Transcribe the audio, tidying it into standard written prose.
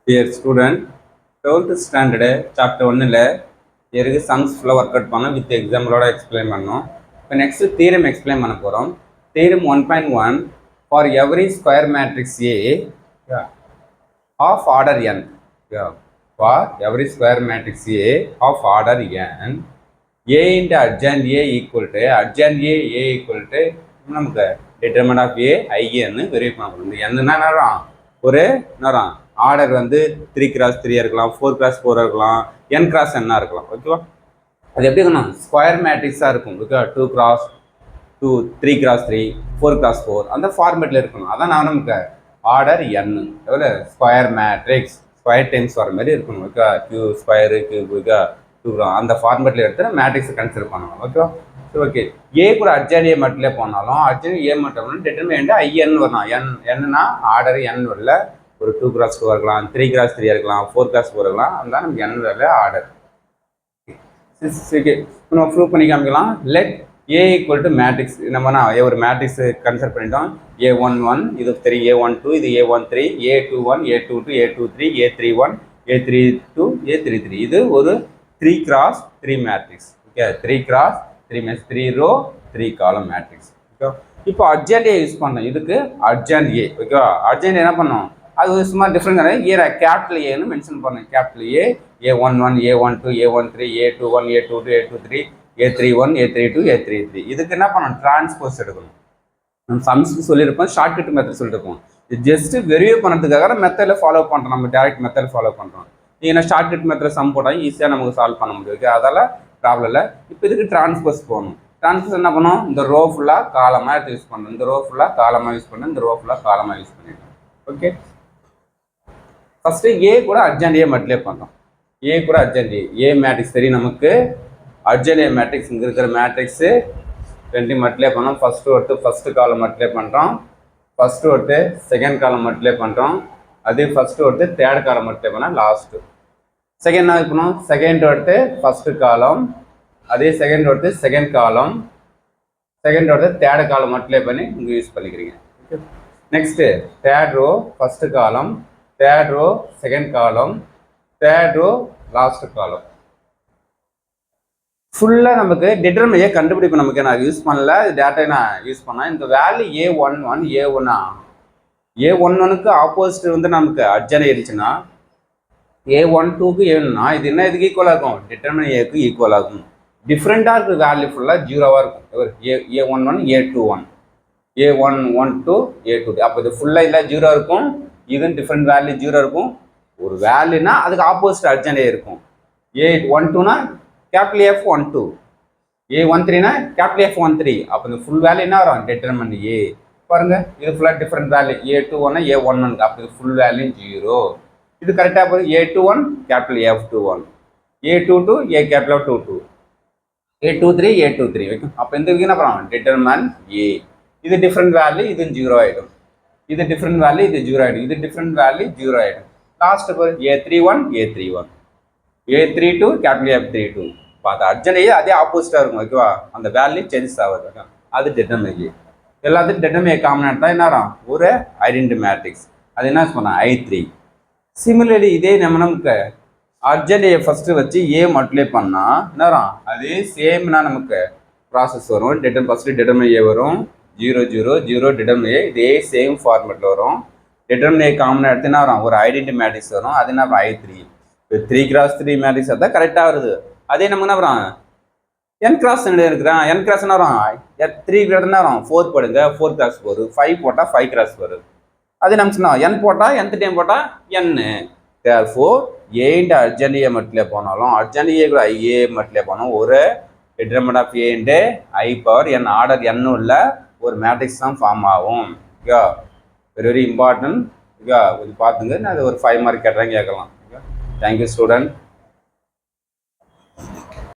Dear student, 12th standard chapter 1 இருக்கு sums ஃபுல்லாக work out பண்ணோம் வித் எக்ஸாம்பிளோட எக்ஸ்பிளைன் பண்ணோம். இப்போ நெக்ஸ்ட் தியரம் எக்ஸ்பிளைன் பண்ண போகிறோம். Theorem 1.1 for every square matrix A of order n for every square matrix A of order n a into adjoint a equal to adjoint a equal to நமக்கு determinant of a ஐன்னு verify பண்ண போகிறோம். என்னன்னா நேரம் ஒரு நேரம் order வந்து 3x3 இருக்கலாம், 4x4 இருக்கலாம், n x n இருக்கலாம். ஓகேவா? அது எப்படி இருக்கணும்? ஸ்கொயர் மேட்ரிக்ஸாக இருக்கும். ஓகே, 2x2, 3x3, 4x4 அந்த ஃபார்மேட்டில் இருக்கணும். அதான் நான் நமக்கு ஆர்டர் n எவ்வளோ ஸ்கொயர் மேட்ரிக்ஸ் ஸ்கொயர் டைம்ஸ் வர மாதிரி இருக்கணும். Okay, Q square cube okay 2 அந்த ஃபார்மேட்டில் எடுத்து மேட்ரிக்ஸை கன்சிடர் பண்ணணும். ஓகேவா? சரி, ஓகே. ஏ கூட அர்ஜென்ட் ஏ மட்டுமே போனாலும் அர்ஜென்ட் ஏ மட்டும் டிட்டர்மினன்ட் ஐஎன் வரணும். என்னன்னா ஆர்டர் n வரல. ஒரு 2x2 இருக்கலாம், 3x3 இருக்கலாம், 4x4 இருக்கலாம். அதுதான் நமக்கு n வரல ஆர்டர். நம்ம ப்ரூவ் பண்ணி காமிக்கலாம். Let A equal to matrix. நம்ம ஒரு மேட்ரிக்ஸ் கன்சிடர் பண்ணிட்டோம். A11 இது 3, A12 இது A13, A21, A22, A23, A31, A32, A33. இது ஒரு 3x3 matrix. Okay, 3x3 matrix, 3 row 3 காலம் மேட்ரிக்ஸ். ஓகே, இப்போ அர்ஜென்ட் ஏ யூஸ் பண்ணோம். இதுக்கு அர்ஜென்ட் ஏ. ஓகேவா? அர்ஜென்ட் என்ன பண்ணோம்? அது சும்மா டிஃப்ரெண்ட் ஏ கேபிட்டல் ஏன்னு மென்ஷன் பண்ணேன். Capital A, A11, A12, A13, A21, A22, A23, A31, A32, A33. இதுக்கு என்ன பண்ணணும்? டிரான்ஸ்போஸ் எடுக்கணும். நம்ம சம்ஸ்க்கு சொல்லியிருப்போம், ஷார்ட்கட் மெத்தட் சொல்லியிருப்போம். இது ஜஸ்ட் வெரிஃபை பண்ணுறதுக்காக மெத்தடில் ஃபாலோ பண்ணுறோம். நம்ம டேரக்ட் மெத்தட் ஃபாலோ பண்ணுறோம். ஏன்னா ஷார்ட்கட் மெத்தட் சம் போட்டால் ஈஸியாக நமக்கு சால்வ் பண்ண முடியும். அதெல்லாம் ப்ராப்ளம் இல்லை. இப்போ இதுக்கு டிரான்ஸ்போஸ் போகணும். டிரான்ஸ்போஸ் என்ன பண்ணணும்? இந்த ரோ ஃபுல்லாக காலமாக எடுத்து யூஸ் பண்ணணும். இந்த ரோ ஃபுல்லாக காலமாக யூஸ் பண்ணணும். இந்த ரோ ஃபுல்லாக காலமாக யூஸ் பண்ணிடணும். ஓகே, ஃபஸ்ட்டு ஏ கூட அர்ஜென்ட் ஏ மட்டுமே பண்ணுறோம். ஏ கூட அர்ஜென்ட் ஏ மேட்ரிக்ஸ் தெரியும் நமக்கு. அர்ஜென்ட் ஏ மேட்ரிக்ஸ் இங்கே இருக்கிற மேட்ரிக்ஸு 20 மட்டுமே பண்ணோம். ஃபஸ்ட்டு காலம் மட்டுமே பண்ணுறோம். ஃபஸ்ட்டு ஒருத்து செகண்ட் காலம் மட்டுமே பண்ணுறோம். அதே ஃபஸ்ட்டு ஒருத்து தேர்ட் காலம் மட்டுமே பண்ணால் லாஸ்ட்டு. செகண்ட் என்ன பண்ணோம்? செகண்ட் ஒருத்து ஃபஸ்ட்டு காலம், அதே செகண்ட் ஒருத்து செகண்ட் காலம், செகண்ட் ஒருத்து தேர்ட் காலம் மட்டுமே பண்ணி இங்கே யூஸ் பண்ணிக்கிறீங்க. Okay, next third row first column, third row second column, third row last column. ஃபுல்லாக நமக்கு டிட்டர்மினன்ட் ஏ கண்டுபிடிப்பு நமக்கு நான் யூஸ் பண்ணல. டேட்டா நான் யூஸ் பண்ணேன். இந்த வேல்யூ A11 A11க்கு ஆப்போசிட் வந்து நமக்கு அர்ஜென்ட் இருந்துச்சுன்னா A12க்கு ஏன்னா இது என்ன இதுக்கு ஈக்குவலாக இருக்கும்? டிட்டர்மினன்ட் ஏக்கு ஈக்குவல் ஆகும். டிஃப்ரெண்ட்டாக இருக்கிற வேல்யூ ஃபுல்லாக ஜீரோவாக இருக்கும். A11 A21 A112 A2. அப்போ இது ஃபுல்லாக இல்லை ஜீரோ இருக்கும். இதுவும் டிஃப்ரெண்ட் வேல்யூ ஜீரோ இருக்கும். ஒரு வேல்யூனா அதுக்கு ஆப்போசிட் அர்ஜென்ட் இருக்கும். A12னா கேபிட்டல் F12, A13னா கேபிட்டல் F13. அப்போ இந்த ஃபுல் வேல்யூ என்ன வரும்? டிட்டர்மினன்ட் ஏ. பாருங்க, இது ஃபுல்லாக டிஃப்ரெண்ட் வேல்யூ. A21 A11, அப்போ இது ஃபுல் வேல்யூ ஜீரோ. இது கரெக்டாக போகுது. A21 capital F21, A22 A capital F22, A23 A23 வைக்கும். அப்போ இந்த என்ன பண்ணுறோம்? டிட்டர்மினன்ட் ஏ. இது டிஃப்ரெண்ட் வேல்யூ, இது ஜீரோ ஆகிடும். இது டிஃப்ரெண்ட் வேல்யூ, இது ஜீரோ ஆகிடும். இது டிஃப்ரெண்ட் வேல்யூ ஜீரோ ஆகிடும். Last A31 A31, A32 capital F32. பார்த்து அர்ஜென்ட் அதே ஆப்போசிட்டாக இருக்கும். ஓகேவா? அந்த வேல்யூ சேஞ்சஸ் ஆகுது. ஓகே, அது டிட்டர்மினன்ட் ஏ. எல்லாத்துக்கும் டிட்டர்மினன்ட் ஏ காமன் தான் என்ன வரும்? ஒரு ஐடென்டி மேட்ரிக்ஸ். அது என்ன சொன்னால் I3. சிமிலர்லி இதே நமக்கு அர்ஜென்ட் ஏ ஃபஸ்ட்டு வச்சு ஏ மட்டுமே பண்ணால் என்ன வரும்? அதே சேம்னா நமக்கு ப்ராசஸ் வரும். ஃபஸ்ட்டு டிட்டர்மினன்ட் ஏ வரும். 0 0 0 டிட்டர்மினன்ட் ஏ. இதே சேம் ஃபார்மேட்டில் வரும். டிட்டர்மினன்ட் ஏ காமனாக எடுத்து என்ன வரும்? ஒரு ஐடென்டி மேட்ரிக்ஸ் வரும். அது என்ன I3. இப்போ 3x3 மேட்ரிக்ஸ் தான் கரெக்டாக வருது. அதே நமக்கு என்ன வரும்? n x என்ன இருக்கிறான்? n x என்ன வரும்? 3 என்ன வரும்? 4 போடுங்க, 4x4. 5 போட்டால் 5x வரும். அது நமக்கு சொன்னா n போட்டால் nth டைம் போட்டால் n. Therefore A into adjoint A மட்டுமே போனாலும் அர்ஜென்ட் ஏ கூட ஐஏ மட்டுமே போனாலும் ஒரு determinant of A into I power n order n உள்ள ஒரு மேட்ரிக்ஸ் தான் ஃபார்ம் ஆகும். Okay, very very important. Okay, இது பார்த்துங்க. அது ஒரு 5 மார்க் கேட்டாங்க கேட்கலாம். Okay, thank you student.